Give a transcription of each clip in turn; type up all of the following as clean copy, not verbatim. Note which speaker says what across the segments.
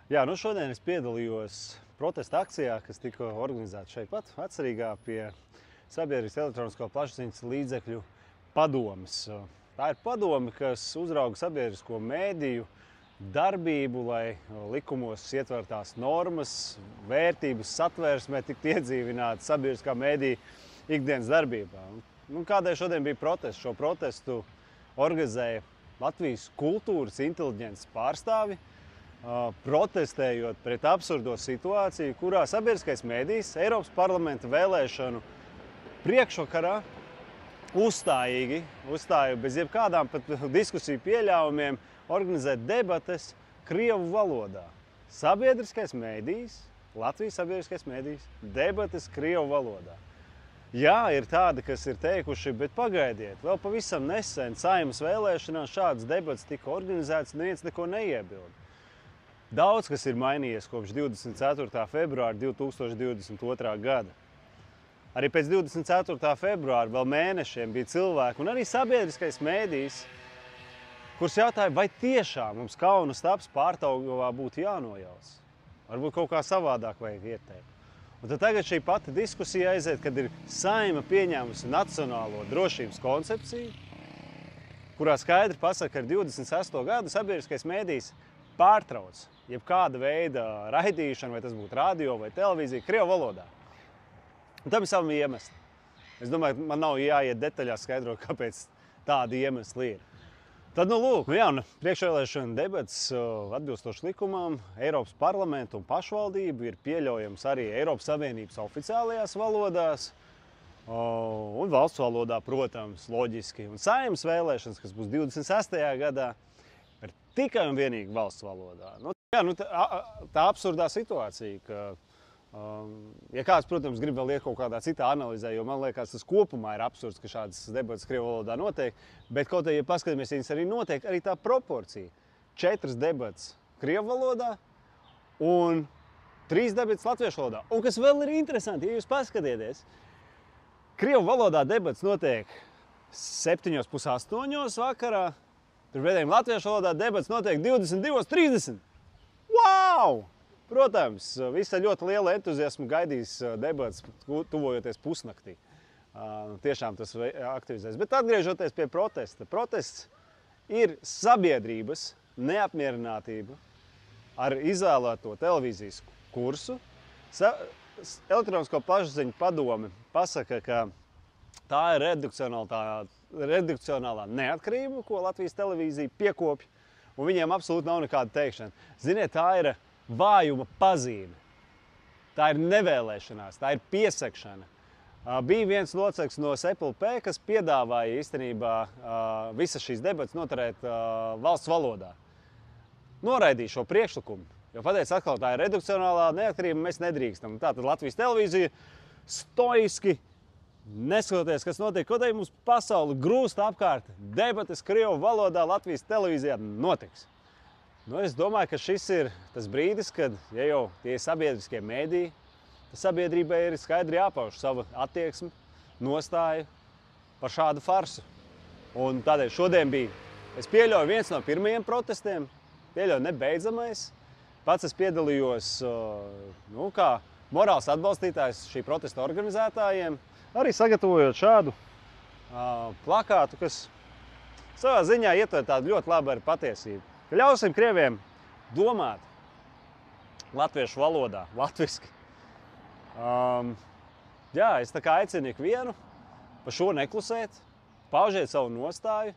Speaker 1: Jā, nu šodien es piedalījos protesta akcijā, kas tika organizēta šeit pat, Vecrīgā, pie Sabiedriskas elektronisko plašsaziņas līdzekļu padomes. Tā ir padome, kas uzrauga sabiedrisko mēdīju darbību, lai likumos ietvertās normas, vērtības satvērsmē tiktu iedzīvinātas sabiedriskā mēdīja ikdienas darbībā. Kādēļ šodien bija protests? Šo protestu organizēja Latvijas kultūras inteliģences pārstāvi, protestējot pret absurdo situāciju, kurā sabiedriskais mēdījis Eiropas parlamenta vēlēšanu priekšvakarā uzstāja bez jebkādām pat diskusiju pieļāvumiem organizēt debates krievu valodā. Sabiedriskais mēdījis, Latvijas sabiedriskais mēdījis, debates krievu valodā. Jā, ir tādi, kas ir teikuši, bet pagaidiet, vēl pavisam nesen Saeimas vēlēšanās šādas debates tika organizētas, neviens neko neiebilda. Daudz kas ir mainījies kopš 24. februāra 2022. gada. Arī pēc 24. februāra vēl mēnešiem bija cilvēki un arī sabiedriskais mēdījis, kurš jautāja, vai tiešām mums Kaunas taps Pārdaugavā būtu jānojauc. Varbūt kaut kā savādāk vajag ieteikt. Un tad tagad šī pati diskusija aiziet, kad ir Saeima pieņēmusi nacionālo drošības koncepciju, kurā skaidri pasaka, ka ar 26. gadu sabiedriskais mēdījis pārtrauc jebkāda veida raidīšanu, vai tas būtu radio vai televīzija, krievu valodā. Un tam ir savi iemesli. Es domāju, man nav jāiet detaļās skaidrot, kāpēc tādi iemesli ir. Tad, priekšvēlēšana debats atbilstoši likumam, Eiropas parlamentu un pašvaldību ir pieļaujams arī Eiropas Savienības oficiālajās valodās un valsts valodā, protams, loģiski. Un Saeimas vēlēšanas, kas būs 26. gadā, ir tikai un vienīgi valsts valodā. Tā absurdā situācija, ka ja kāds, protams, grib vēl iet kaut kādā citā analīzē, jo man liekas, tas kopumā ir absurds, ka šādas debates krievu valodā notiek, bet kaut ja paskatāmies, viņas arī notiek, arī tā proporcija. 4 debates krievu valodā un 3 debates latviešu valodā. Un kas vēl ir interesanti, ja jūs paskatieties, krievu valodā debates notiek 7:30 vakarā, turpretēji latviešu valodā debates notiek 22:30. Wow! Protams, visi ar ļoti lielu entuziasmu gaidīs debates, tuvojoties pusnaktī. Tiešām tas aktivizēs. Bet atgriežoties pie protesta. Protests ir sabiedrības neapmierinātība ar izvēlēto televīzijas kursu. Elektronisko plašsaziņu padome pasaka, ka tā ir redakcionālā neatkarība, ko Latvijas televīzija piekopja, un viņiem absolūti nav nekāda teikšana. Ziniet, tā ir vājuma pazīme. Tā ir nevēlēšanās, tā ir piesakšana. Bija viens loceklis no SEPLP, kas piedāvāja īstenībā visas šīs debates noturēt valsts valodā. Noraidīja šo priekšlikumu, jo pateica atkal, tā ir redakcionālā neatkarība, mēs nedrīkstam. Tātad Latvijas televīzija stoiski, neskatoties, kas notiek, kaut arī mums pasauli grūst apkārt, debates krievu valodā Latvijas televīzijā notiks. Es domāju, ka šis ir tas brīdis, kad, ja jau tie ir sabiedriskie mēdīji, tad sabiedrībai ir skaidri jāpauž sava attieksme, nostāja par šādu farsu. Un tādēļ šodien bija, es pieļauju, viens no pirmajiem protestiem, pieļauju nebeidzamais. Pats es piedalījos kā morāls atbalstītājs šī protesta organizētājiem, arī sagatavojot šādu plakātu, kas savā ziņā ietver tādu ļoti labu ar patiesību. Ļausim krieviem domāt latviešu valodā, latviski. Es tā kā aicinu ikvienu par šo neklusēt, paužiet savu nostāju,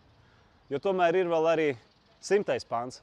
Speaker 1: jo tomēr ir vēl arī 100. pants